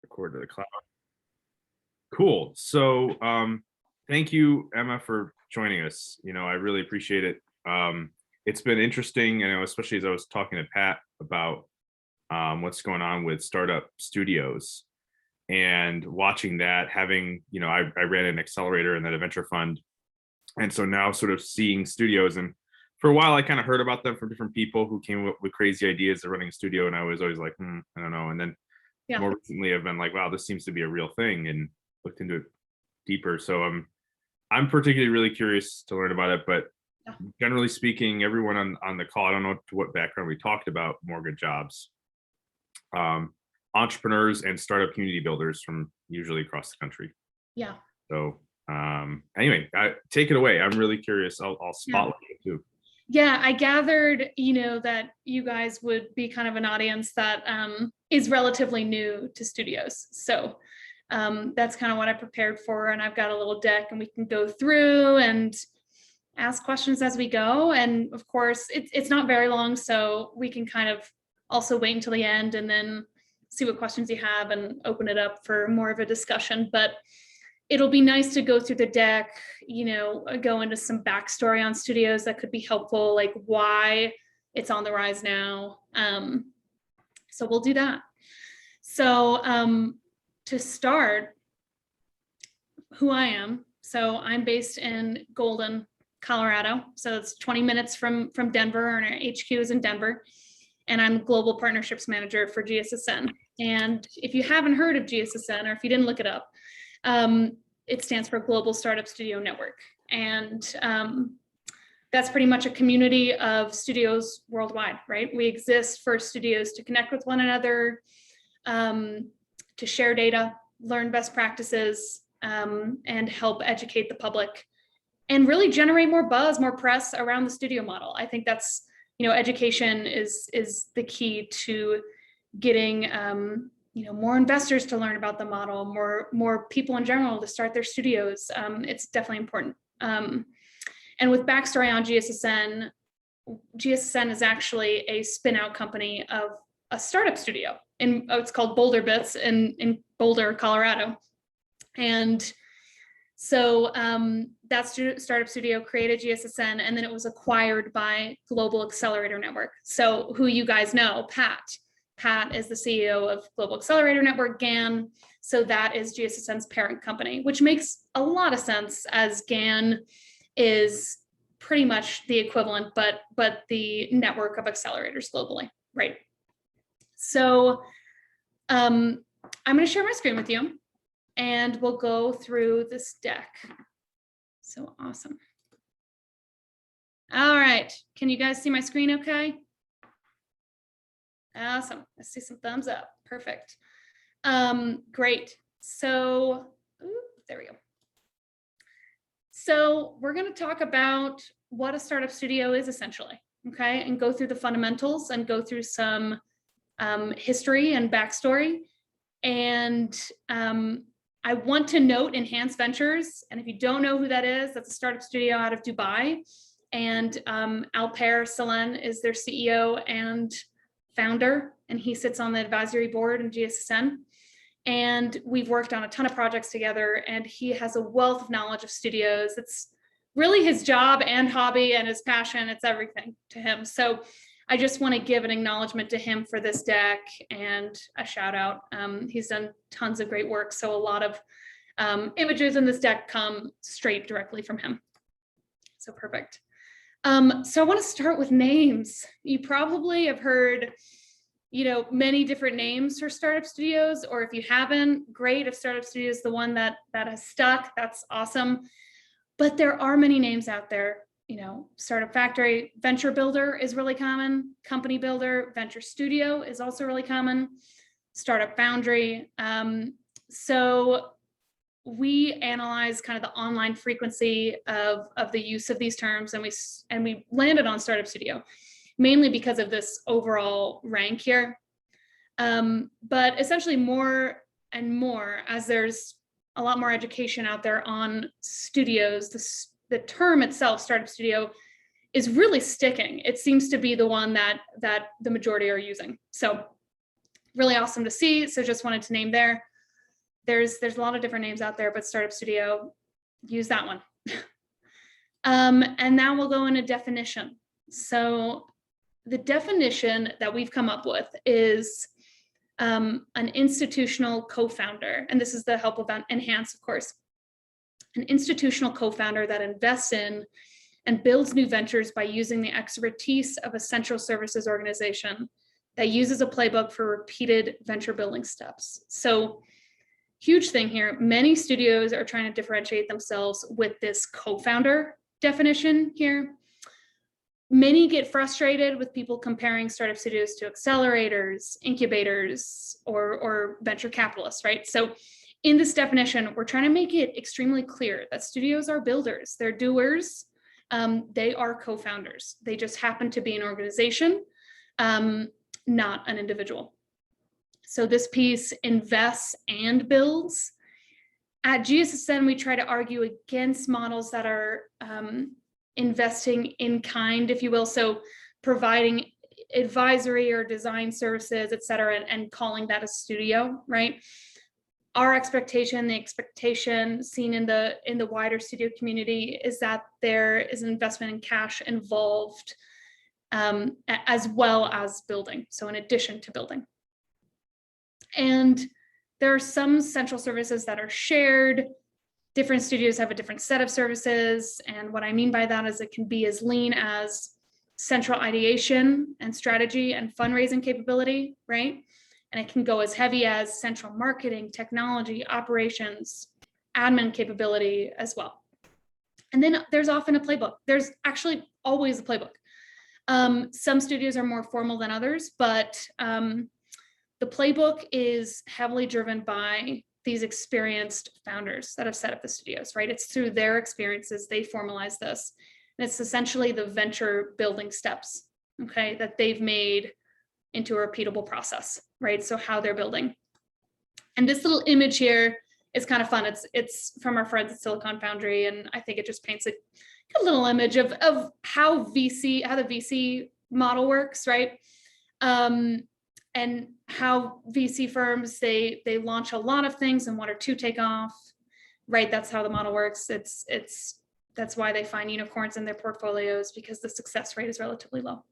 Record to the cloud. Cool. So thank you, Emma, for joining us. I really appreciate it. It's been interesting, especially as I was talking to Pat about what's going on with startup studios and watching that, having, I ran an accelerator and then a venture fund. And so now sort of seeing studios, and for a while I kind of heard about them from different people who came up with crazy ideas of running a studio. And I was always like, I don't know. And then more recently I've been like, wow, this seems to be a real thing, and looked into it deeper. So I'm particularly really curious to learn about it, but generally speaking, everyone on the call, I don't know to what background we talked about mortgage jobs, entrepreneurs and startup community builders from usually across the country. Yeah. So anyway, take it away. I'm really curious. I'll spotlight you too. Yeah, I gathered, that you guys would be kind of an audience that is relatively new to studios. So that's kind of what I prepared for. And I've got a little deck and we can go through and ask questions as we go. And of course, it's not very long, so we can kind of also wait until the end and then see what questions you have and open it up for more of a discussion. But it'll be nice to go through the deck, go into some backstory on studios that could be helpful, like why it's on the rise now. So we'll do that. So to start, who I am. So I'm based in Golden, Colorado. So it's 20 minutes from Denver, and our HQ is in Denver. And I'm Global Partnerships Manager for GSSN. And if you haven't heard of GSSN, or if you didn't look it up, it stands for Global Startup Studio Network. And that's pretty much a community of studios worldwide, right? We exist for studios to connect with one another, to share data, learn best practices, and help educate the public, and really generate more buzz, more press around the studio model. I think that's, education is the key to getting more investors to learn about the model, more people in general to start their studios. It's definitely important. And with backstory on GSSN, GSSN is actually a spin-out company of a startup studio, and it's called Boulder Bits in Boulder, Colorado. And so that startup studio created GSSN, and then it was acquired by Global Accelerator Network. So who you guys know, Pat is the CEO of Global Accelerator Network, GAN. So that is GSSN's parent company, which makes a lot of sense, as GAN is pretty much the equivalent, but the network of accelerators globally, right? So I'm going to share my screen with you, and we'll go through this deck. So awesome. All right, can you guys see my screen okay? Awesome. I see some thumbs up. Perfect. Great. So there we go. So we're going to talk about what a startup studio is essentially, okay, and go through the fundamentals and go through some history and backstory. And I want to note Enhance Ventures. And if you don't know who that is, that's a startup studio out of Dubai. And Alper Salen is their CEO and founder, and he sits on the advisory board in GSSN. And we've worked on a ton of projects together, and he has a wealth of knowledge of studios. It's really his job and hobby and his passion. It's everything to him. So I just want to give an acknowledgement to him for this deck and a shout out. He's done tons of great work. So a lot of images in this deck come straight directly from him. So perfect. So I want to start with names. You probably have heard, many different names for startup studios, or if you haven't, great. If startup studio is the one that has stuck, that's awesome. But there are many names out there. Startup Factory, Venture Builder is really common. Company Builder, Venture Studio is also really common. Startup Foundry. So we analyze kind of the online frequency of the use of these terms, and we landed on startup studio, mainly because of this overall rank here. But essentially more and more, as there's a lot more education out there on studios, the term itself, startup studio, is really sticking. It seems to be the one that the majority are using. So really awesome to see. So just wanted to name there. there's a lot of different names out there, but startup studio, use that one. And now we'll go into definition. So the definition that we've come up with is an institutional co-founder, and this is the help of Enhance, of course, an institutional co-founder that invests in and builds new ventures by using the expertise of a central services organization that uses a playbook for repeated venture building steps. So huge thing here, many studios are trying to differentiate themselves with this co-founder definition here. Many get frustrated with people comparing startup studios to accelerators, incubators, or venture capitalists, right? So in this definition, we're trying to make it extremely clear that studios are builders, they're doers, they are co-founders. They just happen to be an organization, not an individual. So this piece invests and builds. At GSSN, we try to argue against models that are investing in kind, if you will, so providing advisory or design services, et cetera, and calling that a studio, right? Our expectation, the expectation seen in the wider studio community, is that there is an investment in cash involved, as well as building, so in addition to building. And there are some central services that are shared. Different studios have a different set of services. And what I mean by that is it can be as lean as central ideation and strategy and fundraising capability, right? And it can go as heavy as central marketing, technology, operations, admin capability as well. And then there's often a playbook. There's actually always a playbook. Some studios are more formal than others, but the playbook is heavily driven by these experienced founders that have set up the studios, right? It's through their experiences, they formalize this. And it's essentially the venture building steps, okay, that they've made into a repeatable process, right? So how they're building. And this little image here is kind of fun. It's from our friends at Silicon Foundry, and I think it just paints a little image of how the VC model works, right? And how VC firms, they launch a lot of things and one or two take off, right? That's how the model works. That's why they find unicorns in their portfolios, because the success rate is relatively low.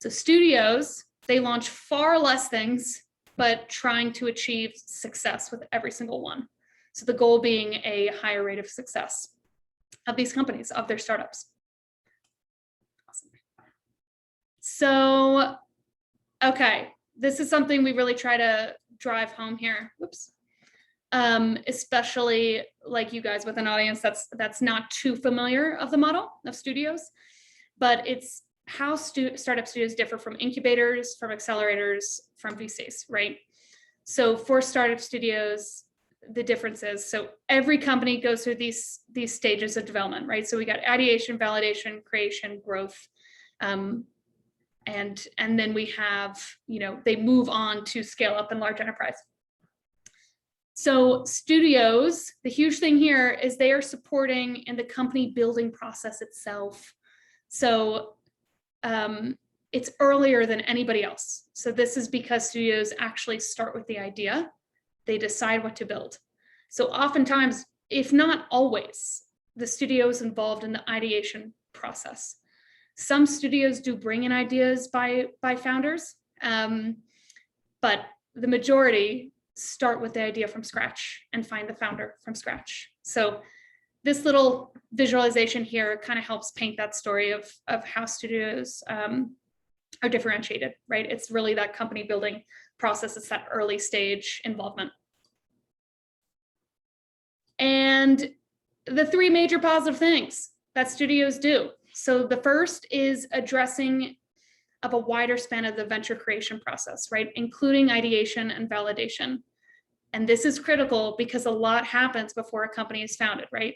So studios, they launch far less things, but trying to achieve success with every single one. So the goal being a higher rate of success of these companies, of their startups. Awesome. So, okay, this is something we really try to drive home here. Whoops. Especially like you guys with an audience that's not too familiar of the model of studios, but it's how startup studios differ from incubators, from accelerators, from VCs, right? So for startup studios, the difference is, so every company goes through these stages of development, right? So we got ideation, validation, creation, growth, and then we have, they move on to scale up in large enterprise. So studios, the huge thing here is they are supporting in the company building process itself. So it's earlier than anybody else. So this is because studios actually start with the idea. They decide what to build. So oftentimes, if not always, the studio is involved in the ideation process. Some studios do bring in ideas by founders, but the majority start with the idea from scratch and find the founder from scratch. So this little visualization here kind of helps paint that story of how studios are differentiated, right? It's really that company building process. It's that early stage involvement. And the three major positive things that studios do. So the first is addressing of a wider span of the venture creation process, right? Including ideation and validation. And this is critical because a lot happens before a company is founded, right?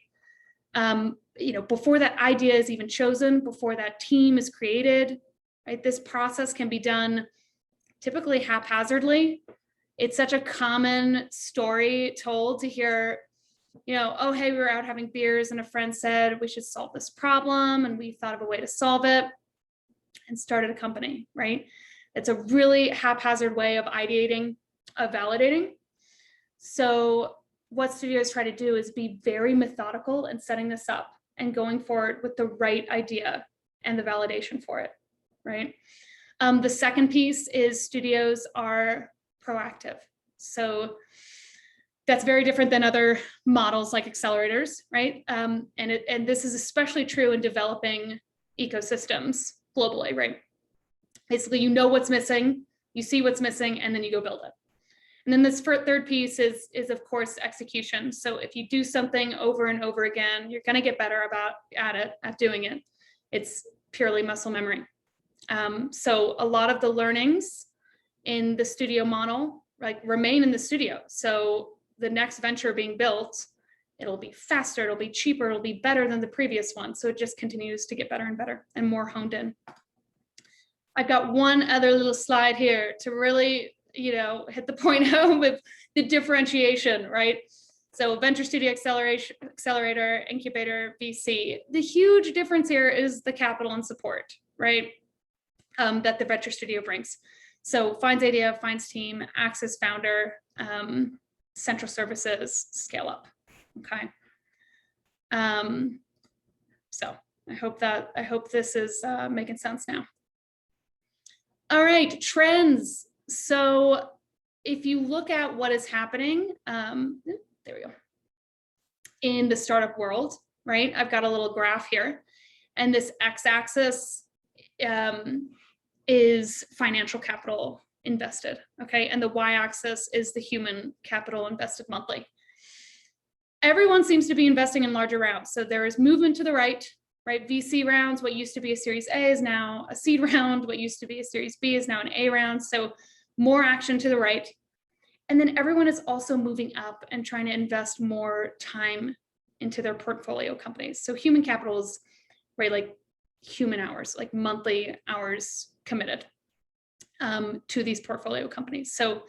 Before that idea is even chosen, before that team is created, right? This process can be done typically haphazardly. It's such a common story told to hear, oh, hey, we were out having beers and a friend said we should solve this problem, and we thought of a way to solve it and started a company, right? It's a really haphazard way of ideating, of validating. So what studios try to do is be very methodical in setting this up and going forward with the right idea and the validation for it, right? The second piece is studios are proactive. So that's very different than other models like accelerators, right? And this is especially true in developing ecosystems globally, right? Basically, you know what's missing, you see what's missing, and then you go build it. And then this third piece is of course execution. So if you do something over and over again, you're going to get better at doing it. It's purely muscle memory. So a lot of the learnings in the studio model like remain in the studio. So the next venture being built, it'll be faster, it'll be cheaper, it'll be better than the previous one. So it just continues to get better and better and more honed in. I've got one other little slide here to really, hit the point home with the differentiation, right? So venture studio accelerator, incubator, VC. The huge difference here is the capital and support, right? That the venture studio brings. So finds idea, finds team, access founder, central services, scale up. Okay. So I hope this is making sense now. All right, trends. So if you look at what is happening, there we go, in the startup world, right? I've got a little graph here, and this x-axis is financial capital invested, okay? And the y-axis is the human capital invested monthly. Everyone seems to be investing in larger rounds. So there is movement to the right? VC rounds, what used to be a Series A is now a seed round. What used to be a Series B is now an A round. So more action to the right. And then everyone is also moving up and trying to invest more time into their portfolio companies. So human capital is, right, like human hours, like monthly hours committed to these portfolio companies. So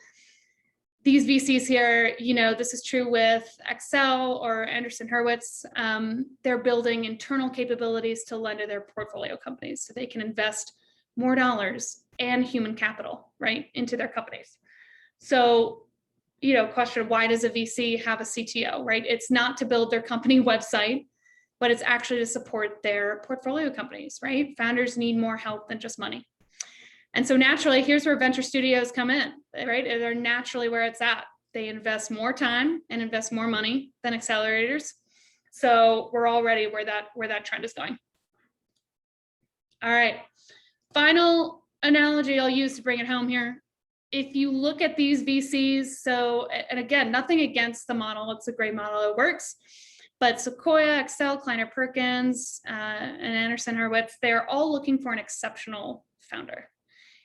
these VCs here, this is true with Excel or Anderson Hurwitz. They're building internal capabilities to lend to their portfolio companies so they can invest more dollars and human capital, right, into their companies. So, question, why does a VC have a CTO, right? It's not to build their company website, but it's actually to support their portfolio companies, right? Founders need more help than just money. And so naturally, here's where venture studios come in, right? They're naturally where it's at. They invest more time and invest more money than accelerators. So we're already where that trend is going. All right, final analogy I'll use to bring it home here. If you look at these VCs, so, and again, nothing against the model, it's a great model, it works. But Sequoia, Excel, Kleiner Perkins, and Anderson Hurwitz, they're all looking for an exceptional founder.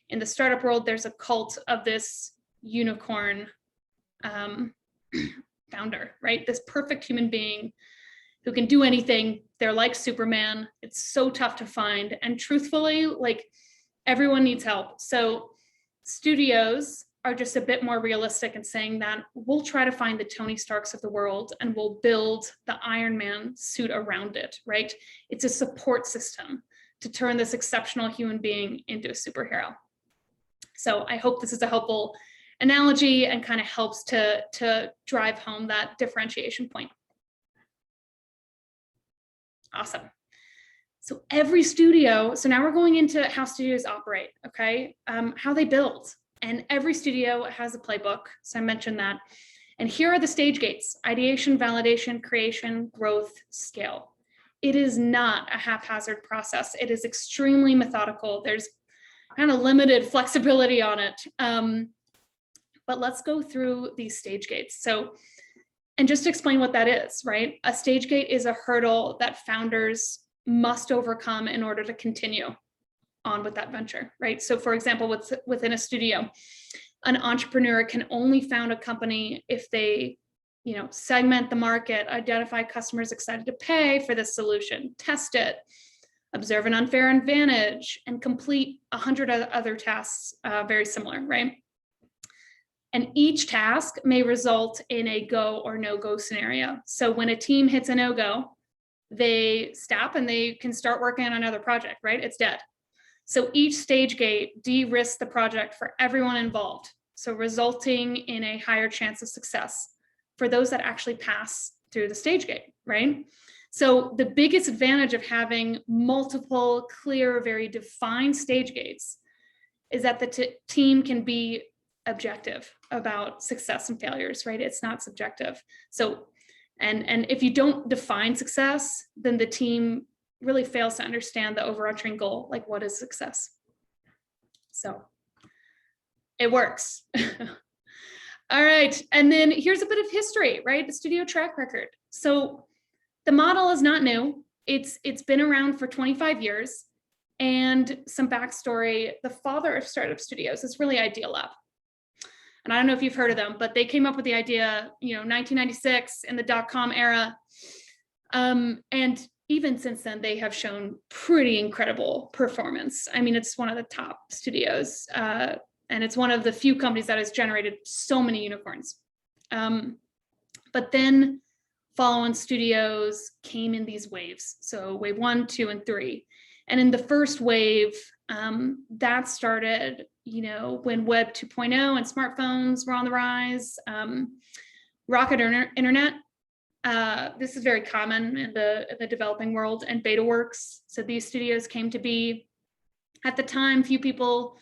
In the startup world, there's a cult of this unicorn founder, right? This perfect human being who can do anything. They're like Superman. It's so tough to find. And truthfully, like, everyone needs help. So studios are just a bit more realistic in saying that we'll try to find the Tony Starks of the world and we'll build the Iron Man suit around it, right? It's a support system to turn this exceptional human being into a superhero. So I hope this is a helpful analogy and kind of helps to drive home that differentiation point. Awesome. So every studio, so now we're going into how studios operate, okay? How they build. And every studio has a playbook. So I mentioned that. And here are the stage gates: ideation, validation, creation, growth, scale. It is not a haphazard process. It is extremely methodical. There's kind of limited flexibility on it. But let's go through these stage gates. So, and just to explain what that is, right? A stage gate is a hurdle that founders must overcome in order to continue on with that venture, right? So for example, within a studio, an entrepreneur can only found a company if they, segment the market, identify customers excited to pay for this solution, test it, observe an unfair advantage, and complete 100 other tasks very similar, right? And each task may result in a go or no-go scenario. So when a team hits a no-go, they stop and they can start working on another project, right? It's dead. So each stage gate de-risks the project for everyone involved, so resulting in a higher chance of success for those that actually pass through the stage gate, right? So the biggest advantage of having multiple clear, very defined stage gates is that the team can be objective about success and failures, right? It's not subjective. So, and if you don't define success, then the team really fails to understand the overarching goal, like what is success? So it works. All right, and then here's a bit of history, right? The studio track record. So the model is not new. It's been around for 25 years. And some backstory, the father of startup studios is really Idea Lab. And I don't know if you've heard of them, but they came up with the idea, 1996 in the dot-com era. And even since then, they have shown pretty incredible performance. I mean, it's one of the top studios, and it's one of the few companies that has generated so many unicorns. But then follow-on studios came in these waves. So wave 1, 2, and 3. And in the first wave, that started, when Web 2.0 and smartphones were on the rise, rocket internet. This is very common in the developing world, and beta works. So these studios came to be. At the time, few people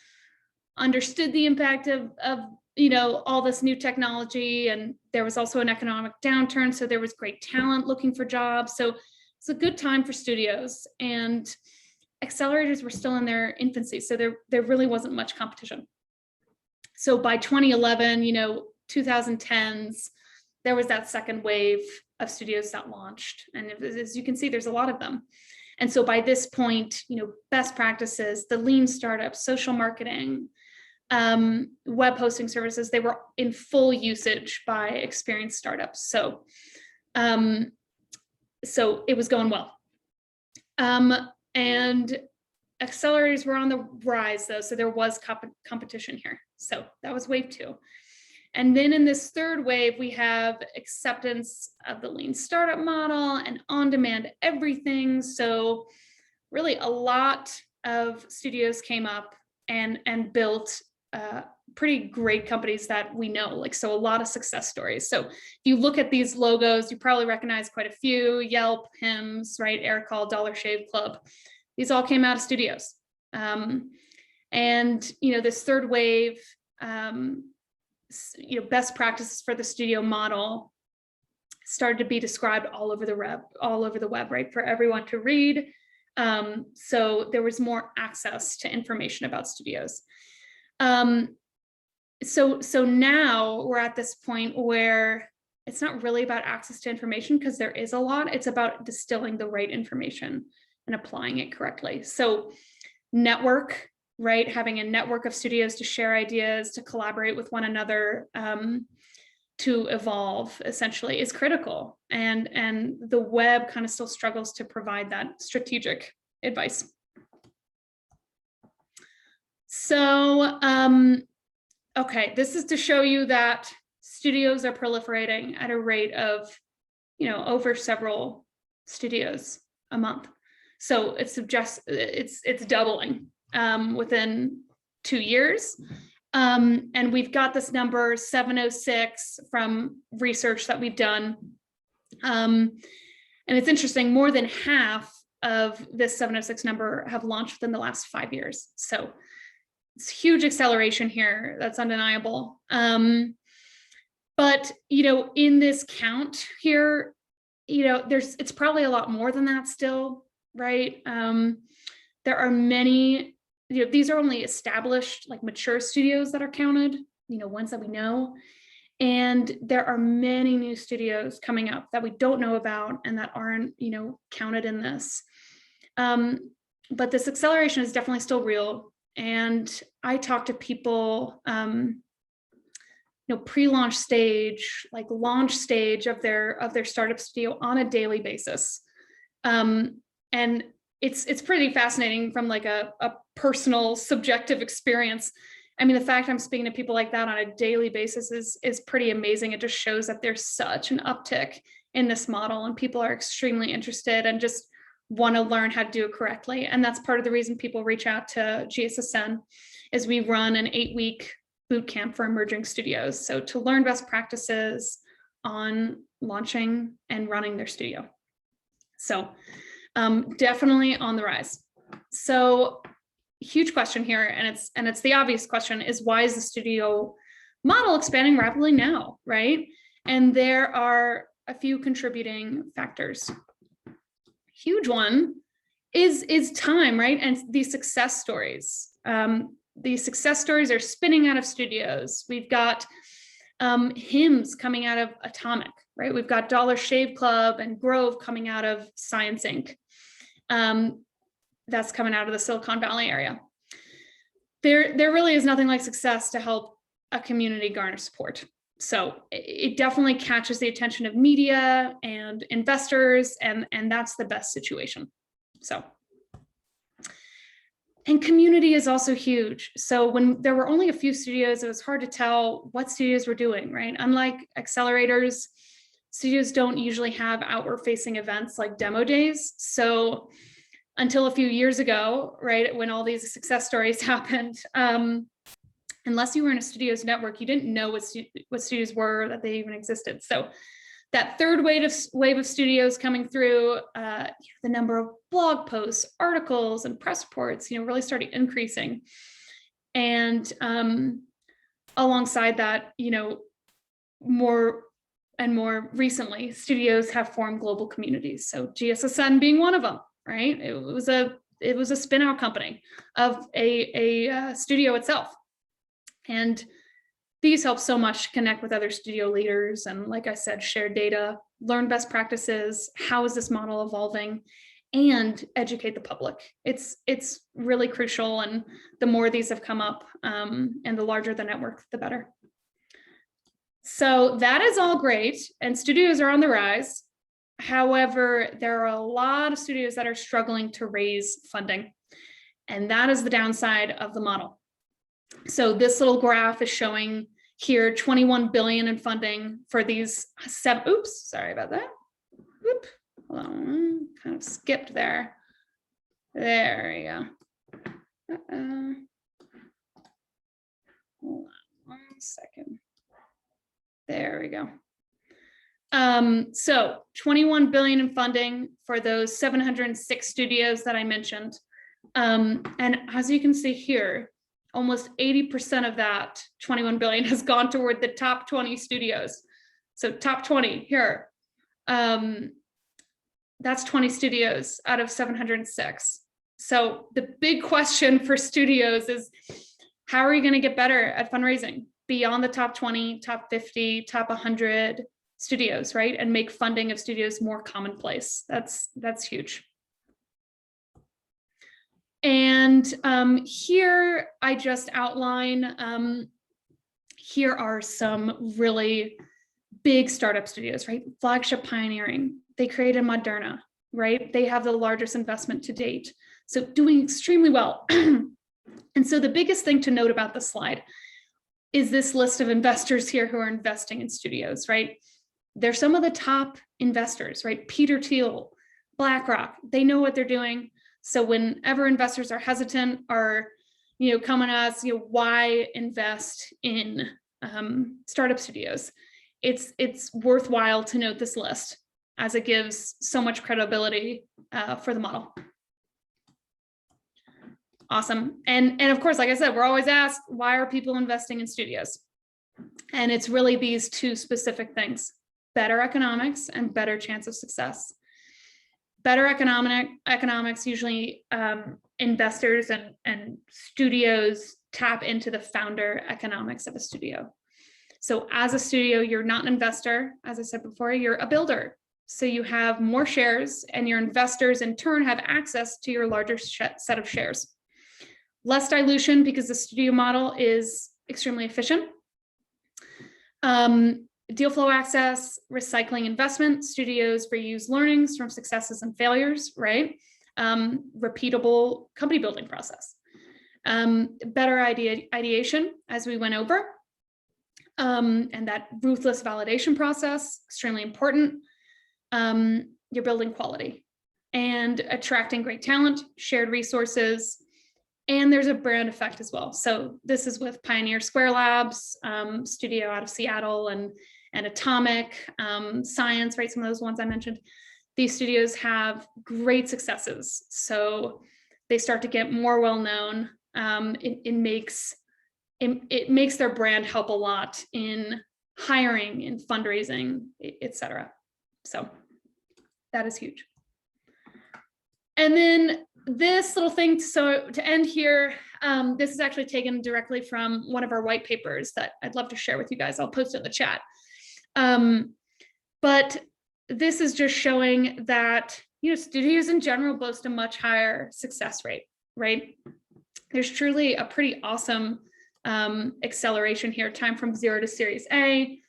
understood the impact of all this new technology, and there was also an economic downturn, so there was great talent looking for jobs. So it's a good time for studios, and accelerators were still in their infancy, so there really wasn't much competition. So by 2011, 2010s, there was that second wave of studios that launched, and as you can see, there's a lot of them. And so by this point, best practices, the lean startups, social marketing, web hosting services, they were in full usage by experienced startups. So it was going well. And accelerators were on the rise, though, so there was competition here. So that was wave 2. And then in this third wave, we have acceptance of the lean startup model and on-demand everything. So really a lot of studios came up and built pretty great companies that we know, so a lot of success stories. So if you look at these logos, you probably recognize quite a few: Yelp, Hims, right, Aircall, Dollar Shave Club. These all came out of studios. And this third wave, best practices for the studio model started to be described all over the web, right, for everyone to read. So there was more access to information about studios. So now we're at this point where it's not really about access to information, because there is a lot. It's about distilling the right information and applying it correctly. So network, right? Having a network of studios to share ideas, to collaborate with one another, to evolve, essentially, is critical. And the web kind of still struggles to provide that strategic advice. So, okay, this is to show you that studios are proliferating at a rate of, over several studios a month. So it suggests it's doubling within 2 years. And we've got this number 706 from research that we've done. And it's interesting, more than half of this 706 number have launched within the last 5 years. So it's huge acceleration here. That's undeniable. But, in this count here, it's probably a lot more than that still, right? There are many, these are only established, mature studios that are counted, ones that we know. And there are many new studios coming up that we don't know about and that aren't, counted in this. But this acceleration is definitely still real. And I talk to people, pre-launch stage, launch stage of their startup studio on a daily basis. And it's pretty fascinating from a personal subjective experience. I mean, the fact I'm speaking to people like that on a daily basis is pretty amazing. It just shows that there's such an uptick in this model, and people are extremely interested and just want to learn how to do it correctly. And that's part of the reason people reach out to GSSN, is we run an 8-week boot camp for emerging studios. So to learn best practices, on launching and running their studio. So definitely on the rise. So huge question here, and it's the obvious question, is why is the studio model expanding rapidly now, right? And there are a few contributing factors. Huge one is time, right? And these success stories. These success stories are spinning out of studios. We've got hymns coming out of Atomic, right? We've got Dollar Shave Club and Grove coming out of Science Inc. That's coming out of the Silicon Valley area. There really is nothing like success to help a community garner support. So it definitely catches the attention of media and investors, and that's the best situation. So, and community is also huge. So when there were only a few studios, it was hard to tell what studios were doing, right? Unlike accelerators, studios don't usually have outward facing events like demo days. So until a few years ago, right, when all these success stories happened, unless you were in a studios network, you didn't know what studios were, that they even existed. So that third wave of studios coming through, the number of blog posts, articles, and press reports, really started increasing. And alongside that, more and more recently, studios have formed global communities. So GSSN being one of them, right? It was a spin-out company of a studio itself. And these help so much connect with other studio leaders and, like I said, share data, learn best practices, how is this model evolving, and educate the public. It's really crucial, and the more these have come up, and the larger the network, the better. So that is all great, and studios are on the rise. However, there are a lot of studios that are struggling to raise funding, and that is the downside of the model. So this little graph is showing here 21 billion in funding for these oops, sorry about that. Oop, hold on, kind of skipped there. There we go. Hold on 1 second. There we go. So 21 billion in funding for those 706 studios that I mentioned. And as you can see here, almost 80% of that 21 billion has gone toward the top 20 studios. So top 20 here. That's 20 studios out of 706. So the big question for studios is, how are you going to get better at fundraising beyond the top 20, top 50, top 100 studios, right? And make funding of studios more commonplace. That's huge. And here I just outline, here are some really big startup studios, right? Flagship Pioneering, they created Moderna, right? They have the largest investment to date. So doing extremely well. And so the biggest thing to note about this slide is this list of investors here who are investing in studios, right? They're some of the top investors, right? Peter Thiel, BlackRock, they know what they're doing. So whenever investors are hesitant or, coming to us, why invest in startup studios? It's worthwhile to note this list, as it gives so much credibility for the model. Awesome. And of course, like I said, we're always asked, why are people investing in studios? And it's really these two specific things: better economics and better chance of success. Better economics, usually investors and studios tap into the founder economics of a studio. So as a studio, you're not an investor. As I said before, you're a builder. So you have more shares, and your investors in turn have access to your larger set of shares. Less dilution because the studio model is extremely efficient. Deal flow access, recycling investment, studios reuse learnings from successes and failures, right? Repeatable company building process. Better ideation, as we went over. And that ruthless validation process, extremely important. You're building quality and attracting great talent, shared resources, and there's a brand effect as well. So this is with Pioneer Square Labs, studio out of Seattle, and Atomic, Science, right? Some of those ones I mentioned. These studios have great successes. So they start to get more well-known. It makes their brand help a lot in hiring, in fundraising, etc. So that is huge. And then this little thing, so to end here, this is actually taken directly from one of our white papers that I'd love to share with you guys. I'll post it in the chat. But this is just showing that, studios in general boast a much higher success rate, right? There's truly a pretty awesome acceleration here, time from 0 to Series A.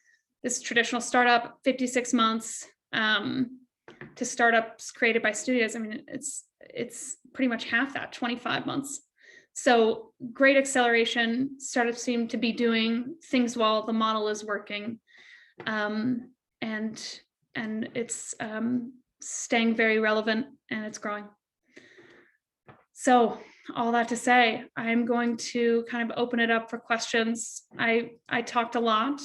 This traditional startup, 56 months to startups created by studios. I mean, it's pretty much half that, 25 months. So great acceleration. Startups seem to be doing things while the model is working. And it's staying very relevant, and it's growing. So all that to say, I'm going to kind of open it up for questions. I talked a lot.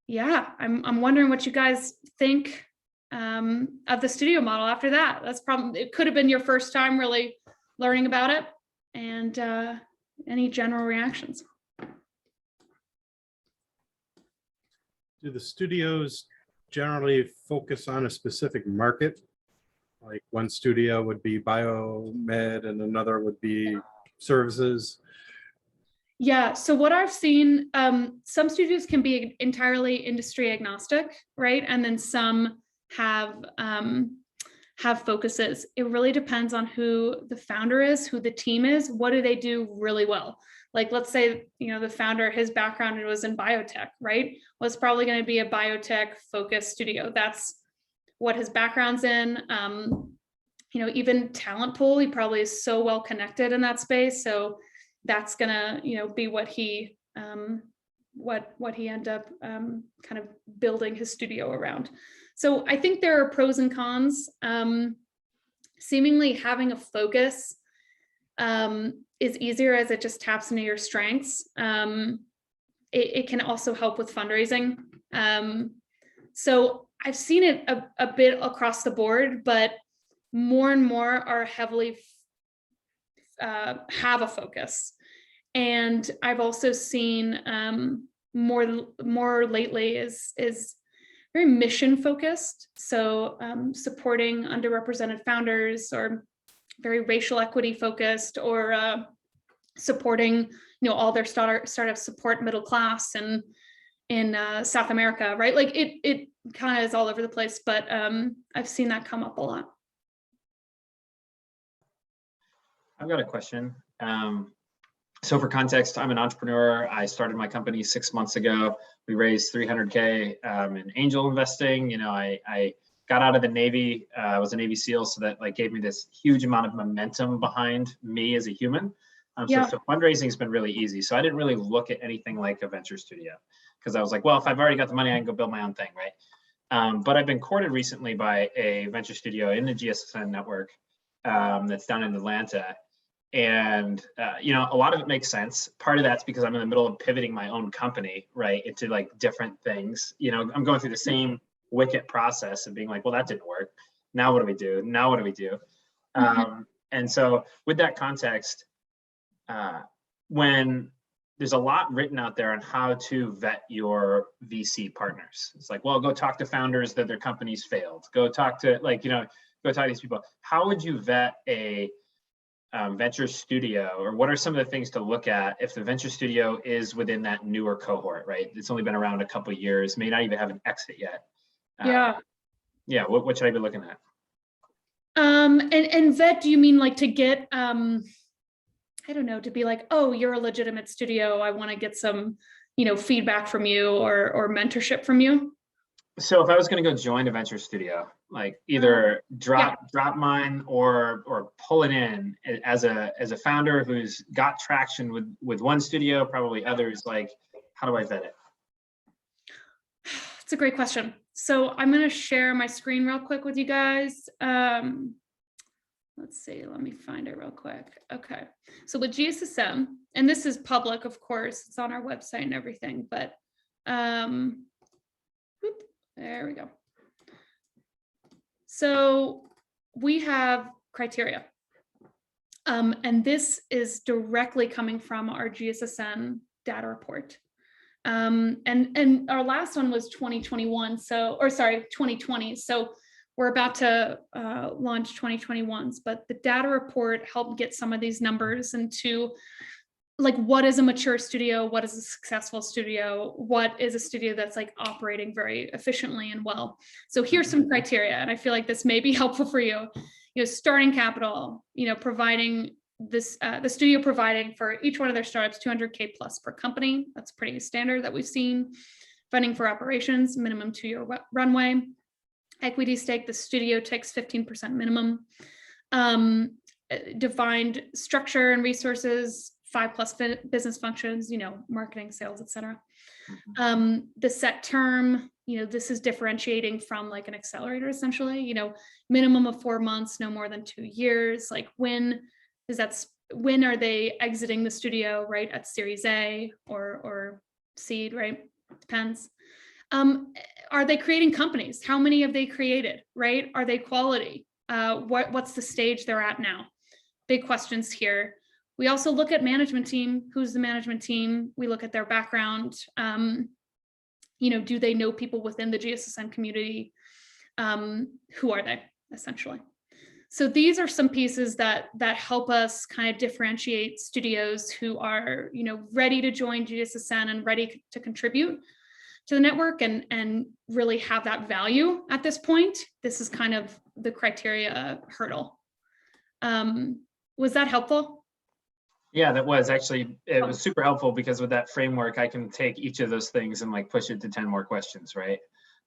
Yeah, I'm wondering what you guys think of the studio model after that. It could have been your first time really learning about it, and any general reactions. Do the studios generally focus on a specific market? Like one studio would be biomed and another would be services? Yeah, so what I've seen, some studios can be entirely industry agnostic, right? And then some have focuses. It really depends on who the founder is, who the team is, what do they do really well. Like, let's say, the founder, his background was in biotech, right? Was probably going to be a biotech focused studio. That's what his background's in. Even talent pool, he probably is so well connected in that space. So that's gonna, be what he end up kind of building his studio around. So I think there are pros and cons. Seemingly having a focus is easier as it just taps into your strengths. It can also help with fundraising. So I've seen it a bit across the board, but more and more are heavily have a focus. And I've also seen more lately is very mission focused. So supporting underrepresented founders, or very racial equity focused, or supporting all their startups support middle class and in South America, right? Like it kind of is all over the place, but I've seen that come up a lot. I've got a question. So for context, I'm an entrepreneur. I started my company 6 months ago. We raised $300K in angel investing. I got out of the Navy. I was a Navy SEAL, so that gave me this huge amount of momentum behind me as a human. So fundraising has been really easy. So I didn't really look at anything like a venture studio, because I was like, well, if I've already got the money, I can go build my own thing, right? But I've been courted recently by a venture studio in the GSSN network that's down in Atlanta. And, a lot of it makes sense. Part of that's because I'm in the middle of pivoting my own company, right, into different things. I'm going through the same wicket process of being like, well, that didn't work. Now what do we do? Now what do we do? And so with that context, when there's a lot written out there on how to vet your VC partners, it's like, well, go talk to founders that their companies failed. Go talk to go talk to these people. How would you vet a venture studio, or what are some of the things to look at if the venture studio is within that newer cohort, right? It's only been around a couple of years, may not even have an exit yet. Yeah. What should I be looking at? And vet, do you mean to get, I don't know, to be like, oh, you're a legitimate studio, I want to get some, feedback from you or mentorship from you? So if I was going to go join a venture studio, either drop mine or pull it in as a founder who's got traction with one studio, probably others, how do I vet it? It's a great question. So I'm going to share my screen real quick with you guys. Let's see, let me find it real quick. Okay, so with GSSN, and this is public, of course, it's on our website and everything, but There we go. So we have criteria. And this is directly coming from our GSSN data report. And our last one was 2021. So, or sorry, 2020. So we're about to launch 2021s, but the data report helped get some of these numbers into like, what is a mature studio? What is a successful studio? What is a studio that's like operating very efficiently and well? So here's some criteria, and I feel like this may be helpful for you. You know, starting capital, you know, providing this, the studio providing for each one of their startups 200K plus per company. That's pretty standard that we've seen. Funding for operations, minimum 2-year runway. Equity stake, the studio takes 15% minimum. Defined structure and resources, 5+ business functions, you know, marketing, sales, etc. The set term, you know, this is differentiating from like an accelerator, essentially, you know, minimum of 4 months, no more than 2 years. Like when are they exiting the studio, right? At Series A or seed, right? Depends. Are they creating companies? How many have they created, right? Are they quality? What's the stage they're at now? Big questions here. We also look at management team. Who's the management team? We look at their background. You know, do they know people within the GSSN community? Who are they, essentially? So these are some pieces that help us kind of differentiate studios who are, you know, ready to join GSSN and ready to contribute to the network and really have that value at this point. This is kind of the criteria hurdle. Was that helpful? Yeah, that was actually, it was super helpful because with that framework, I can take each of those things and like push it to 10 more questions, right?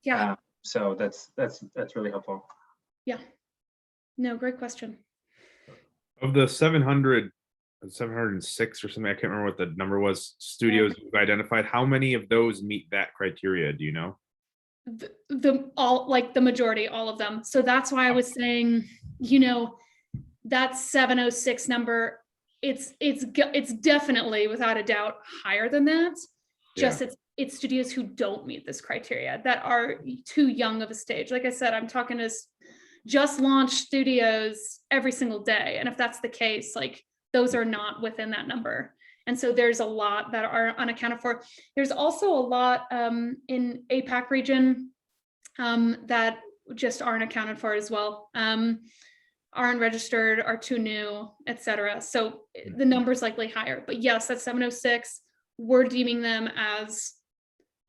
Yeah. So that's really helpful. Yeah. No, great question. Of the 706 or something, I can't remember what the number was, studios you've identified, how many of those meet that criteria? Do you know? All, the majority, all of them. So that's why I was saying, you know, that 706 number, it's definitely without a doubt higher than that. Just it's studios who don't meet this criteria, that are too young of a stage. Like I said, I'm talking to just launched studios every single day, and if that's the case, like those are not within that number. And so there's a lot that are unaccounted for. There's also a lot in APAC region that just aren't accounted for as well. Aren't registered, are too new, etc. So the number's likely higher. But yes, at 706, we're deeming them as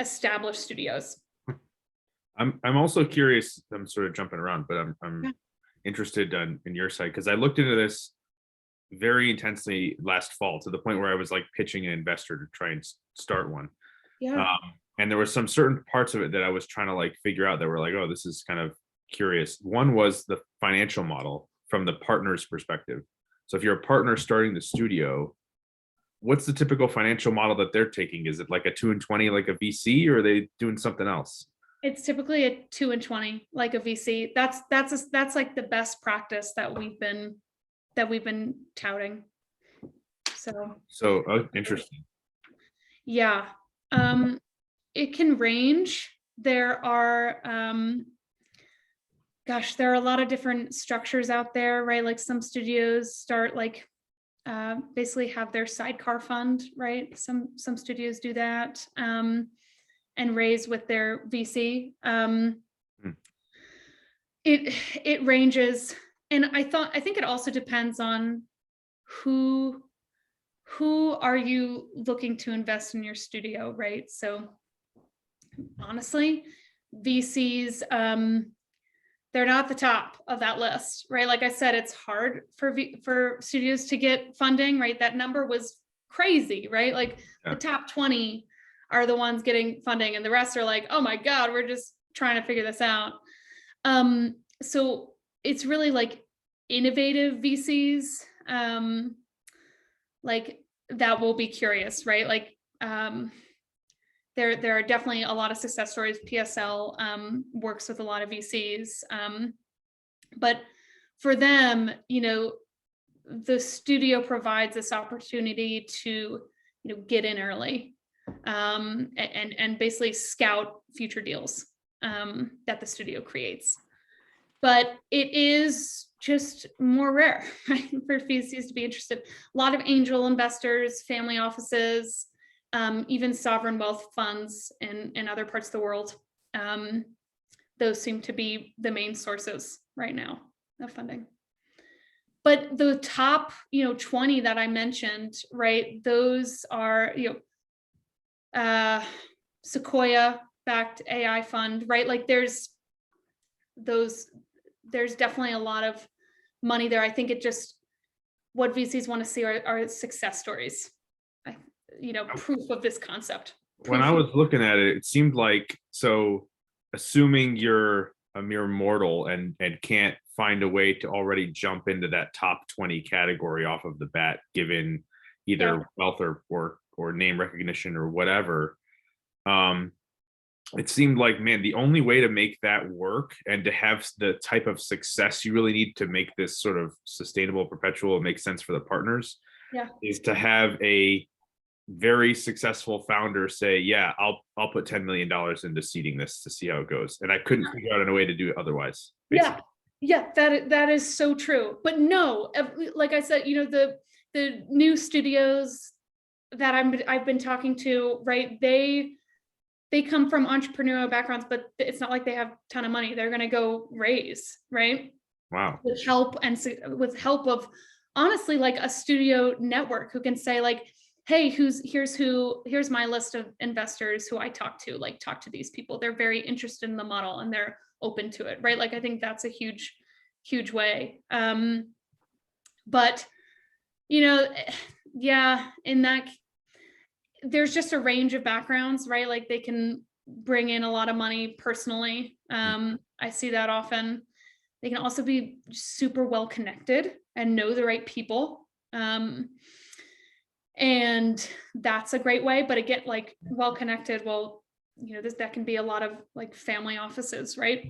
established studios. I'm also curious. I'm sort of jumping around, but I'm interested in your side, because I looked into this very intensely last fall to the point where I was like pitching an investor to try and start one. Yeah. And there were some certain parts of it that I was trying to like figure out that were like, oh, this is kind of curious. One was the financial model from the partner's perspective. So if you're a partner starting the studio, what's the typical financial model that they're taking? Is it like a 2 and 20 like a VC, or are they doing something else? It's typically a 2 and 20 like a VC. That's like the best practice that we've been touting. So interesting. Yeah. It can range. There are there are a lot of different structures out there, right? Like some studios start like basically have their sidecar fund, right? Some studios do that and raise with their VC. It ranges, and I think it also depends on who are you looking to invest in your studio, right? So honestly, VCs, they're not the top of that list, right? Like I said, it's hard for studios to get funding, right? That number was crazy, right? Like the top 20 are the ones getting funding, and the rest are like, oh my God, we're just trying to figure this out. So it's really like innovative VCs, like that will be curious, right? Like there are definitely a lot of success stories. PSL works with a lot of VCs, but for them, you know, the studio provides this opportunity to, you know, get in early. and basically scout future deals that the studio creates. But it is just more rare, right, for VCs to be interested. A lot of angel investors, family offices, even sovereign wealth funds in other parts of the world. Those seem to be the main sources right now of funding. But the top, 20 that I mentioned, right, those are, Sequoia-backed AI fund, right? Like there's definitely a lot of money there. I think what VCs want to see are success stories, proof of this concept. When I was looking at it, it seemed like, so assuming you're a mere mortal and can't find a way to already jump into that top 20 category off of the bat, given either wealth or name recognition or whatever, it seemed like, man, the only way to make that work and to have the type of success you really need to make this sort of sustainable, perpetual, and make sense for the partners, is to have a very successful founder say, yeah, I'll put $10 million into seeding this to see how it goes. And I couldn't figure out a way to do it otherwise. Basically. Yeah, that is so true. But no, like I said, the new studios that I've been talking to, right, they come from entrepreneurial backgrounds, but it's not like they have a ton of money. They're going to go raise, right? Wow. With help of honestly, like a studio network who can say like, hey, here's my list of investors who I talk to these people. They're very interested in the model and they're open to it, right? Like I think that's a huge way. But in that, there's just a range of backgrounds, right? Like they can bring in a lot of money personally. I see that often. They can also be super well connected and know the right people. And that's a great way, but again, like well connected, that can be a lot of like family offices, right?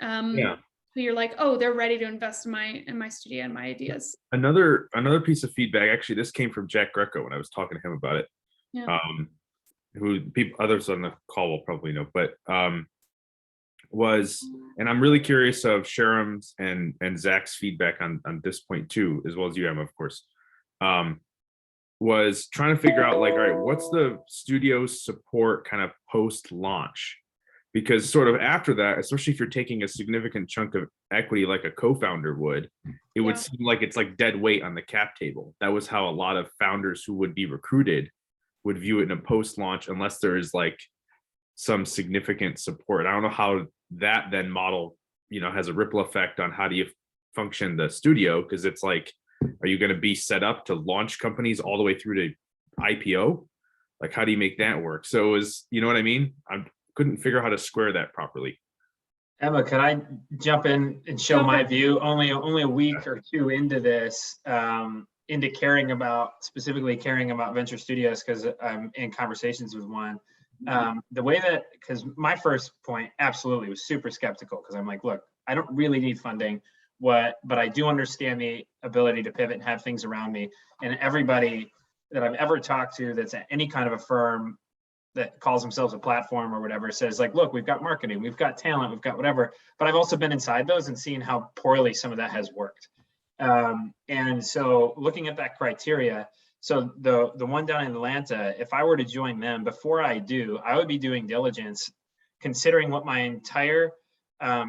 Who you're like, oh, they're ready to invest in my studio and my ideas. Another piece of feedback, actually, this came from Jack Greco when I was talking to him about it. Who others on the call will probably know, but and I'm really curious of Sharon's and Zach's feedback on this point too, as well as you, Emma, of course. Was trying to figure out like, all right, what's the studio's support kind of post-launch? Because sort of after that, especially if you're taking a significant chunk of equity like a co-founder would, it would seem like it's like dead weight on the cap table. That was how a lot of founders who would be recruited would view it in a post-launch, unless there is like some significant support. I don't know how that then model, has a ripple effect on how do you function the studio, because it's like, are you going to be set up to launch companies all the way through to IPO? Like, how do you make that work? So you know what I mean? I couldn't figure out how to square that properly. Emma, could I jump in and show my view? Only a week or two into this, into specifically caring about venture studios, because I'm in conversations with one. The way because my first point absolutely was super skeptical, because I'm like, look, I don't really need funding. But I do understand the ability to pivot and have things around me. And everybody that I've ever talked to that's at any kind of a firm that calls themselves a platform or whatever says like, look, we've got marketing, we've got talent, we've got whatever. But I've also been inside those and seen how poorly some of that has worked. And so looking at that criteria, so the one down in Atlanta, if I were to join them, before I would be doing diligence, considering what my entire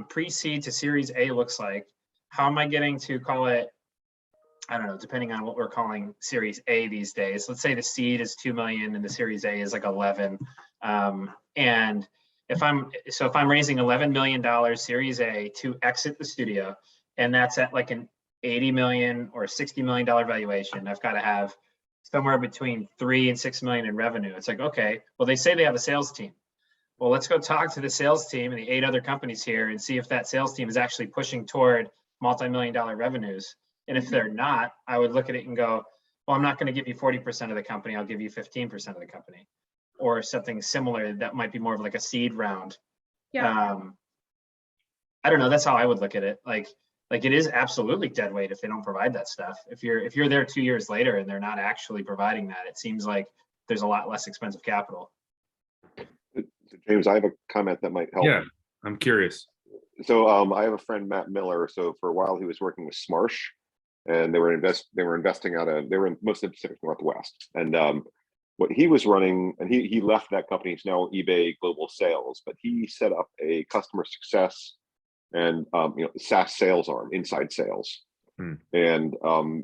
pre-seed to Series A looks like. How am I getting to call it, I don't know, depending on what we're calling Series A these days. Let's say the seed is 2 million and the Series A is like 11. And if I'm raising $11 million Series A to exit the studio, and that's at like an 80 million or $60 million valuation, I've got to have somewhere between 3 and 6 million in revenue. It's like, okay, well, they say they have a sales team. Well, let's go talk to the sales team and the 8 other companies here and see if that sales team is actually pushing toward multi-million-dollar revenues. And if they're not, I would look at it and go, well, I'm not going to give you 40% of the company. I'll give you 15% of the company, or something similar that might be more of like a seed round. I don't know. That's how I would look at it. Like it is absolutely dead weight if they don't provide that stuff. If you're there 2 years later and they're not actually providing that, it seems like there's a lot less expensive capital. So James, I have a comment that might help. Yeah, I'm curious. So I have a friend, Matt Miller. So for a while he was working with Smarsh, and they were investing they were in most of the Pacific Northwest. And what he was running, and he left that company, he's now eBay Global Sales, but he set up a customer success and SaaS sales arm, inside sales. And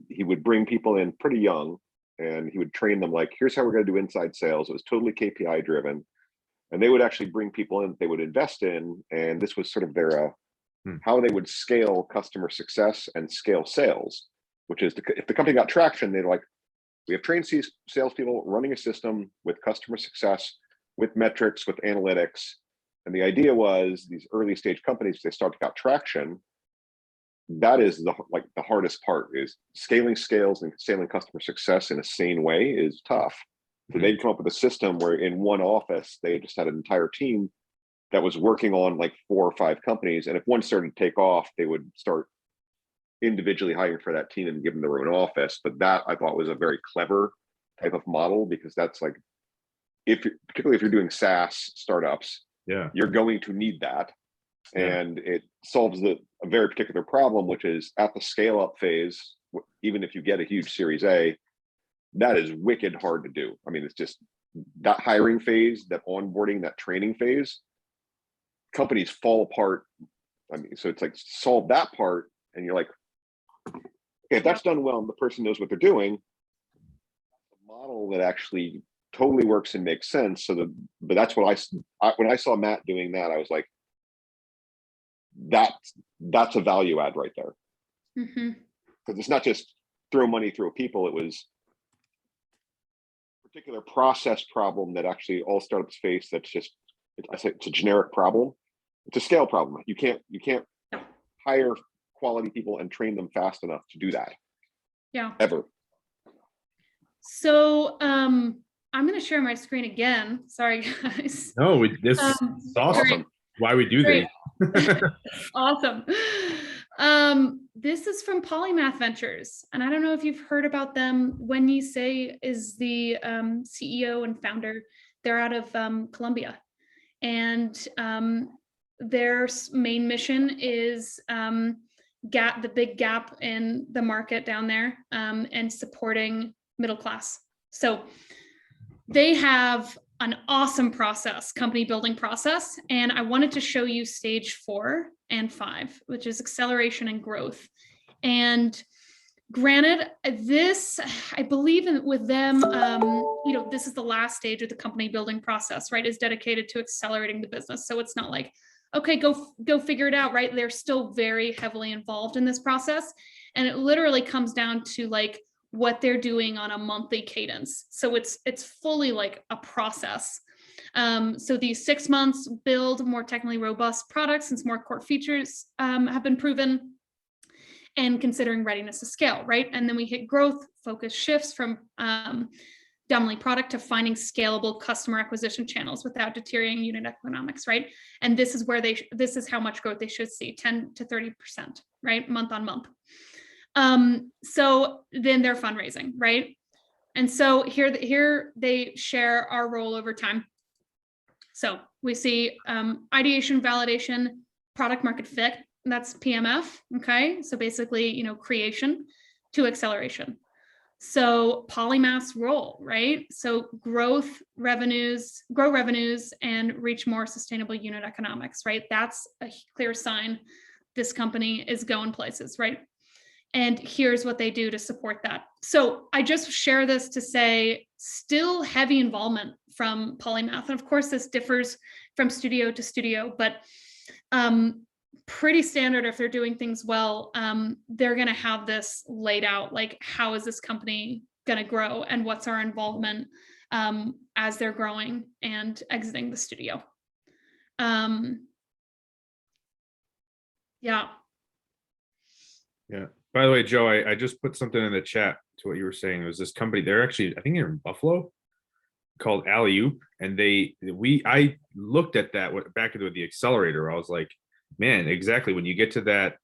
he would bring people in pretty young, and he would train them like, here's how we're going to do inside sales. It was totally KPI driven. And they would actually bring people in that they would invest in. And this was sort of their how they would scale customer success and scale sales, which is if the company got traction, they're like, we have trained salespeople running a system with customer success, with metrics, with analytics. And the idea was these early stage companies, they start to got traction. That is the hardest part, is scaling scales and scaling customer success in a sane way is tough. So they'd come up with a system where in one office, they just had an entire team that was working on like 4 or 5 companies. And if one started to take off, they would start individually hiring for that team and give them their own office. But that I thought was a very clever type of model, because that's like, particularly if you're doing SaaS startups, you're going to need that. And it solves a very particular problem, which is at the scale up phase, even if you get a huge Series A, that is wicked hard to do. I mean, it's just that hiring phase, that onboarding, that training phase, companies fall apart. I mean, so it's like solve that part, and you're like, if that's done well and the person knows what they're doing, a model that actually totally works and makes sense. But that's what when I saw Matt doing that, I was like, that's a value add right there. Because it's not just throw money, throw people. It was a particular process problem that actually all startups face. That's just, I say it's a generic problem. It's a scale problem. You can't hire quality people and train them fast enough to do that. Ever. So I'm going to share my screen again. Sorry, guys. No, this is awesome. Great. Why we do Great. this. Awesome. This is from Polymath Ventures, and I don't know if you've heard about them. When you say is the CEO and founder, they're out of Colombia, and their main mission is the big gap in the market down there, and supporting middle class. So they have an awesome process, company building process. And I wanted to show you stage 4 and 5, which is acceleration and growth. And granted, this, I believe with them, this is the last stage of the company building process, right? Is dedicated to accelerating the business. So it's not like, okay, go figure it out, right? They're still very heavily involved in this process. And it literally comes down to like what they're doing on a monthly cadence. So it's fully like a process. So these 6 months build more technically robust products, since more core features have been proven, and considering readiness to scale, right? And then we hit growth, focus shifts from dominantly product to finding scalable customer acquisition channels without deteriorating unit economics, right? And this is where this is how much growth they should see, 10 to 30%, right? Month on month. So then they're fundraising, right? And so here they share our role over time. So we see ideation, validation, product market fit, that's PMF, okay? So basically, creation to acceleration. So Polymath's role, right? So grow revenues and reach more sustainable unit economics, right? That's a clear sign this company is going places, right? And here's what they do to support that. So I just share this to say, still heavy involvement from Polymath. And of course, this differs from studio to studio, but pretty standard if they're doing things well. They're going to have this laid out, like, how is this company going to grow and what's our involvement as they're growing and exiting the studio. Yeah. By the way, Joe, I just put something in the chat to what you were saying. It was this company, they're actually, I think they're in Buffalo, called Alley Oop. And I looked at that back with the accelerator. I was like, man, exactly. When you get to that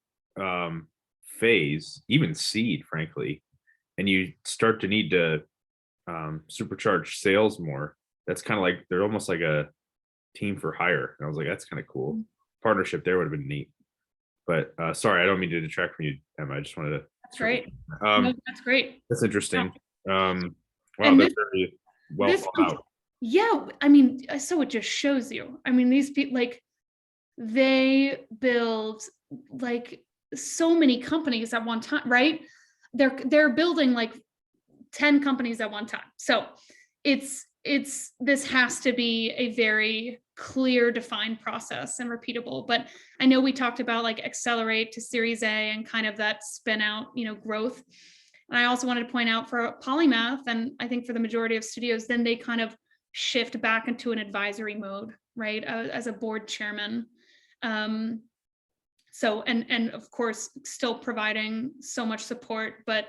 phase, even seed, frankly, and you start to need to supercharge sales more, that's kind of like, they're almost like a team for hire. And I was like, that's kind of cool. Partnership there would have been neat. But sorry, I don't mean to detract from you, Emma. I just wanted to. That's great. Um, No, that's great. That's interesting. Wow, And that's very well this thought out. Yeah, I mean, so it just shows you. I mean, these people, like, they build like so many companies at one time, right? They're building like 10 companies at one time. So it's this has to be a very clear, defined process and repeatable. But I know we talked about like accelerate to Series A and kind of that spin out, growth. And I also wanted to point out for Polymath, and I think for the majority of studios, then they kind of shift back into an advisory mode, right? As a board chairman. So, and of course, still providing so much support, but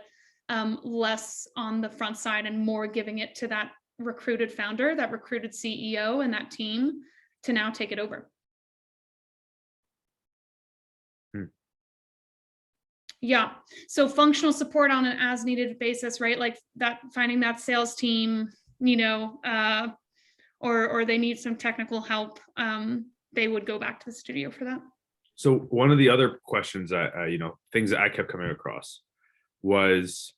less on the front side and more giving it to that recruited founder, that recruited CEO and that team to now take it over. Yeah. So functional support on an as needed basis, right? Like that, finding that sales team, or they need some technical help. They would go back to the studio for that. So one of the other questions things that I kept coming across was,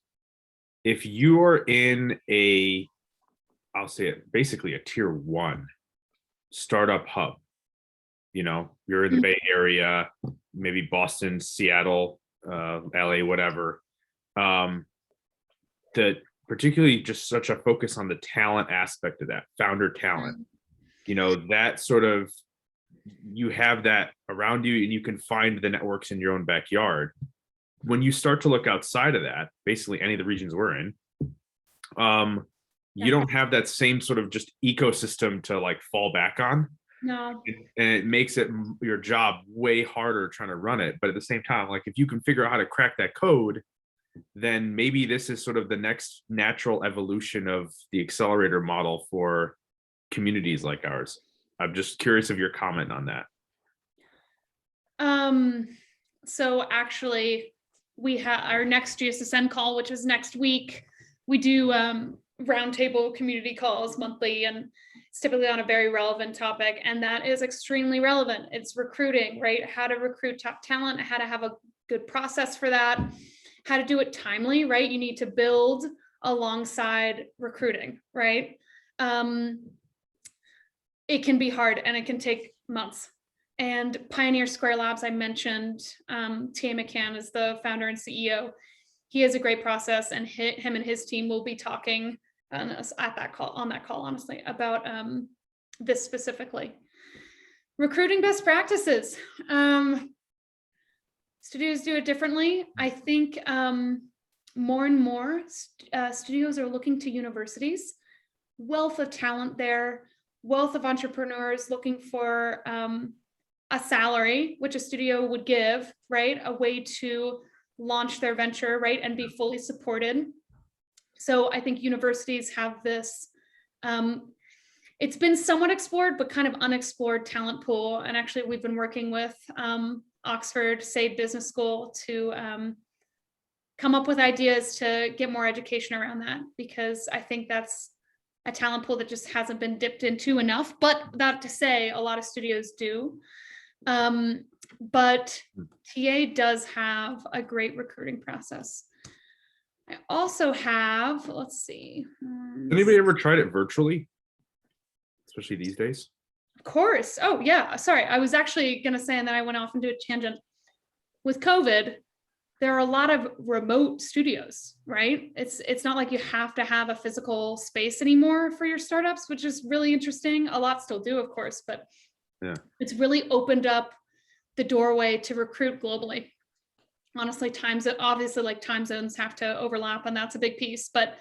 if you're in I'll say it, basically a tier 1 startup hub, you're in the Bay Area, maybe Boston, Seattle, LA, whatever, that particularly just such a focus on the talent aspect of that, founder talent, that sort of, you have that around you and you can find the networks in your own backyard. When you start to look outside of that, basically any of the regions we're in, you don't have that same sort of just ecosystem to like fall back on. No. And it makes it your job way harder trying to run it. But at the same time, like if you can figure out how to crack that code, then maybe this is sort of the next natural evolution of the accelerator model for communities like ours. I'm just curious of your comment on that. So actually we have our next GSSN call, which is next week. We do roundtable community calls monthly, and it's typically on a very relevant topic, and that is extremely relevant. It's recruiting, right? How to recruit top talent, how to have a good process for that, how to do it timely, right? You need to build alongside recruiting, right? It can be hard and it can take months. And Pioneer Square Labs, I mentioned, T.A. McCann is the founder and CEO. He has a great process, and him and his team will be talking on that call, honestly, about this specifically. Recruiting best practices. Studios do it differently. I think more and more studios are looking to universities. Wealth of talent there, wealth of entrepreneurs looking for a salary, which a studio would give, right? A way to launch their venture, right? And be fully supported. So I think universities have this, it's been somewhat explored, but kind of unexplored talent pool. And actually we've been working with Oxford Sade Business School to come up with ideas to get more education around that, because I think that's a talent pool that just hasn't been dipped into enough. But that to say, a lot of studios do. But TA does have a great recruiting process. I also have, let's see. Anybody ever tried it virtually? Especially these days? Of course. Oh yeah, sorry. I was actually gonna say, and then I went off into a tangent. With COVID, there are a lot of remote studios, right? It's not like you have to have a physical space anymore for your startups, which is really interesting. A lot still do, of course, but yeah, it's really opened up the doorway to recruit globally. Honestly, obviously like time zones have to overlap, and that's a big piece, but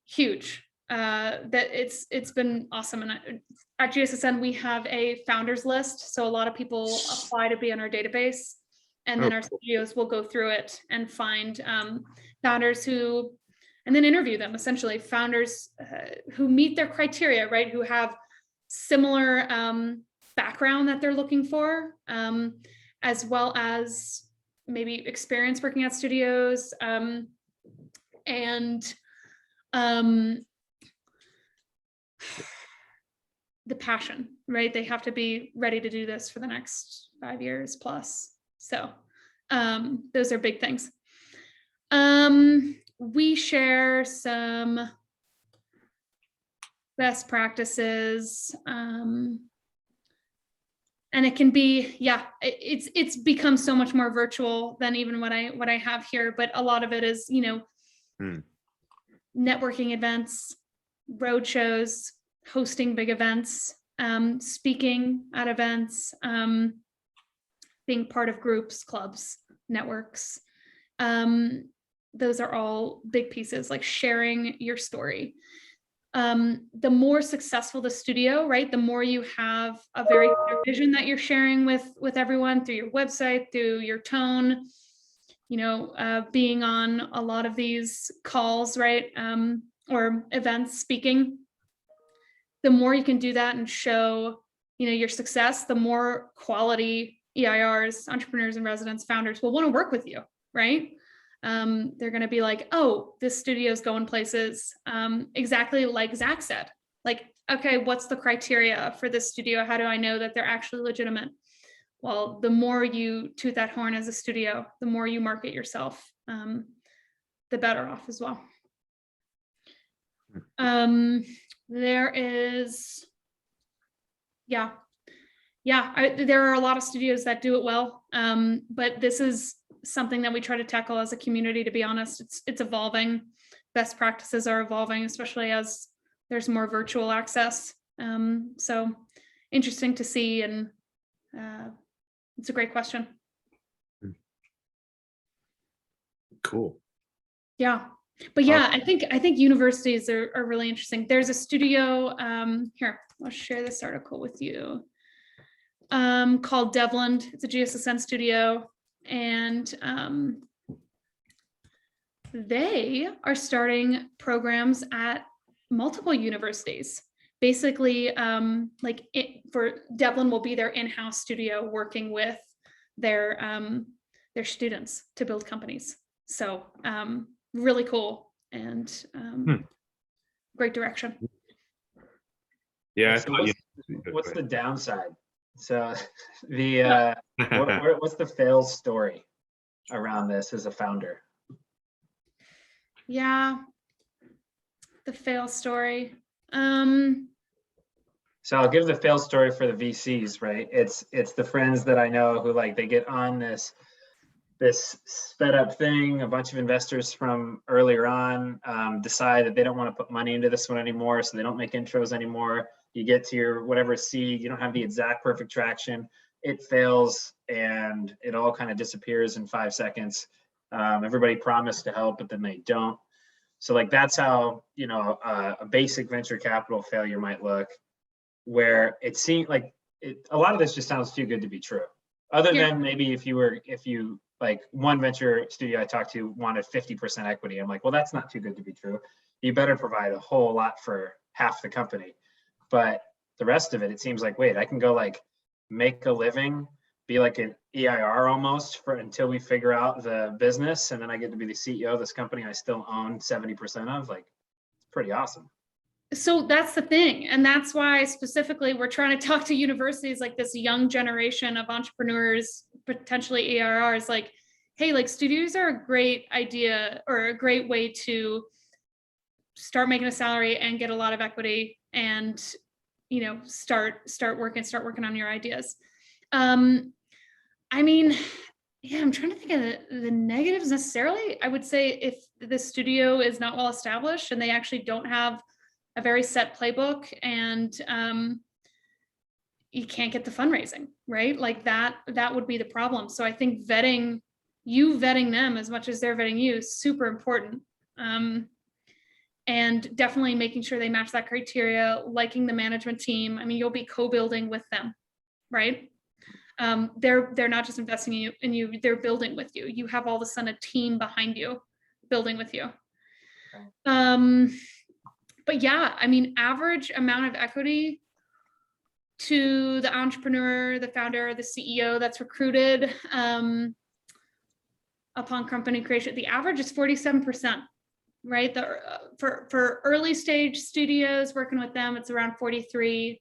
huge. That it's been awesome. And at GSSN, we have a founders list. So a lot of people apply to be on our database, and then our studios will go through it and find founders and then interview them, essentially founders who meet their criteria, right? Who have similar background that they're looking for, as well as maybe experience working at studios, and the passion, right? They have to be ready to do this for the next 5 years plus. So those are big things. We share some best practices, and it can be, yeah, it's become so much more virtual than even what I have here, but a lot of it is, networking events, road shows, hosting big events, speaking at events, being part of groups, clubs, networks. Those are all big pieces, like sharing your story. The more successful the studio, right, the more you have a very clear vision that you're sharing with everyone through your website, through your tone, being on a lot of these calls, right, or events, speaking. The more you can do that and show, your success, the more quality EIRs, entrepreneurs and residents, founders will want to work with you, right? They're going to be like, oh, this studio's going places, exactly like Zach said. Like, okay, what's the criteria for this studio? How do I know that they're actually legitimate? Well, the more you toot that horn as a studio, the more you market yourself, the better off as well. There is, there are a lot of studios that do it well, but this is something that we try to tackle as a community. To be honest, it's evolving. Best practices are evolving, especially as there's more virtual access. So interesting to see, and it's a great question. Cool. Yeah, but yeah, I think universities are really interesting. There's a studio here. I'll share this article with you. Called Devland. It's a GSSN studio, and they are starting programs at multiple universities. Basically, for Devland will be their in-house studio working with their students to build companies. So really cool and great direction. Yeah. So what's the downside? So what's the fail story around this as a founder? Yeah, the fail story. So I'll give the fail story for the VCs, right? It's the friends that I know who they get on this sped up thing. A bunch of investors from earlier on decide that they don't want to put money into this one anymore, so they don't make intros anymore. You get to your whatever seed, you don't have the exact perfect traction, it fails, and it all kind of disappears in 5 seconds. Everybody promised to help, but then they don't. So that's how a basic venture capital failure might look, where it seemed like a lot of this just sounds too good to be true. Other than maybe if you one venture studio I talked to wanted 50% equity. I'm like, well, that's not too good to be true. You better provide a whole lot for half the company. But the rest of it, it seems like, wait, I can go make a living, be like an EIR almost until we figure out the business, and then I get to be the CEO of this company I still own 70% of. It's pretty awesome. So that's the thing. And that's why specifically we're trying to talk to universities, like this young generation of entrepreneurs, potentially EIRs, hey, studios are a great idea or a great way to start making a salary and get a lot of equity and, start working on your ideas. I'm trying to think of the negatives necessarily. I would say if the studio is not well established and they actually don't have a very set playbook, and you can't get the fundraising, right? That would be the problem. So I think vetting them as much as they're vetting you is super important. And definitely making sure they match that criteria, liking the management team. You'll be co-building with them, right? They're not just investing in you, they're building with you. You have all of a sudden a team behind you building with you. But yeah, average amount of equity to the entrepreneur, the founder, the CEO that's recruited upon company creation, the average is 47%, right? For early stage studios, working with them, it's around 43.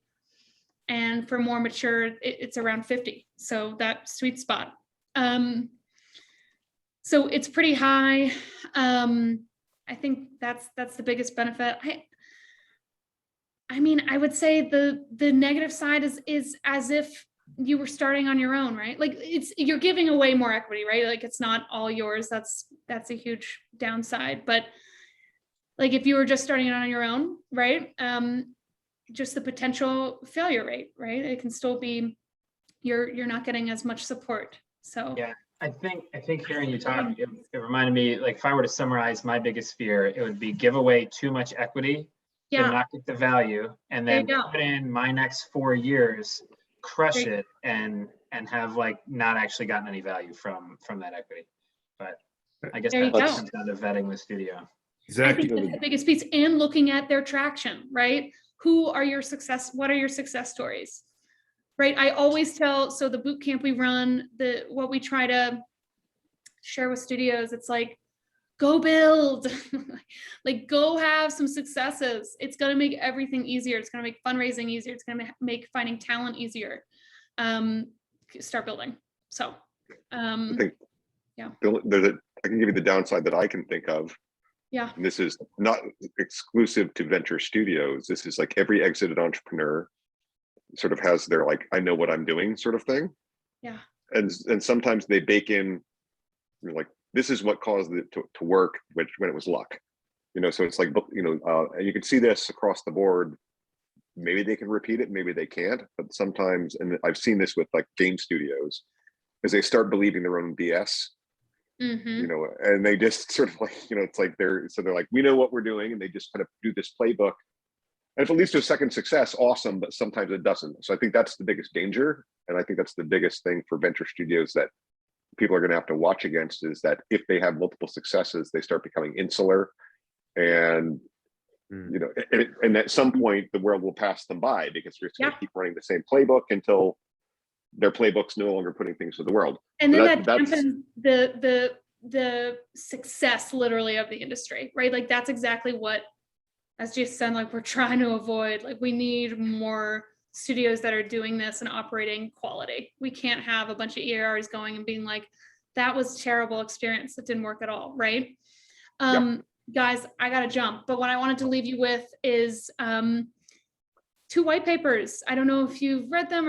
And for more mature, it's around 50. So that sweet spot. So it's pretty high. I think that's the biggest benefit. I mean, I would say the negative side is as if you were starting on your own, right? Like you're giving away more equity, right? Like it's not all yours. That's a huge downside. But like if you were just starting on your own, right? Just the potential failure rate, right? It can still be you're not getting as much support. So yeah, I think hearing you talk, it reminded me, like if I were to summarize my biggest fear, it would be give away too much equity, yeah, then not get the value, and There then you go. put in my next 4 years, crush There you it, and have like not actually gotten any value from that equity. But I guess There you that go. comes down to vetting the studio. I Zach, think that's the biggest piece, and looking at their traction, right? Who are your success? What are your success stories? Right. I always tell, so the boot camp we run, what we try to share with studios, it's like, go build, like go have some successes. It's going to make everything easier. It's going to make fundraising easier. It's going to make finding talent easier. Start building. So, I think yeah. I can give you the downside that I can think of. Yeah. And this is not exclusive to venture studios. This is like every exited entrepreneur sort of has their like, I know what I'm doing sort of thing. Yeah. And sometimes they bake in, you know, like, this is what caused it to work, when it was luck. You know, so it's like, you know, and you can see this across the board. Maybe they can repeat it, maybe they can't, but sometimes, and I've seen this with like game studios, is they start believing their own BS. You know, and they just sort of like, you know, it's like they're like, we know what we're doing, and they just kind of do this playbook. And if it leads to a second success, awesome, but sometimes it doesn't. So I think that's the biggest danger. And I think that's the biggest thing for venture studios that people are going to have to watch against, is that if they have multiple successes, they start becoming insular. And, you know, and at some point the world will pass them by, because they're just going to keep running the same playbook until their playbook's no longer putting things to the world. And So then that's the success literally of the industry, right? Like that's exactly what, as GSSN, like we're trying to avoid. Like we need more studios that are doing this and operating quality. We can't have a bunch of ERRs going and being like, that was a terrible experience, that didn't work at all, right? Guys, I gotta jump, but what I wanted to leave you with is 2 white papers. I don't know if you've read them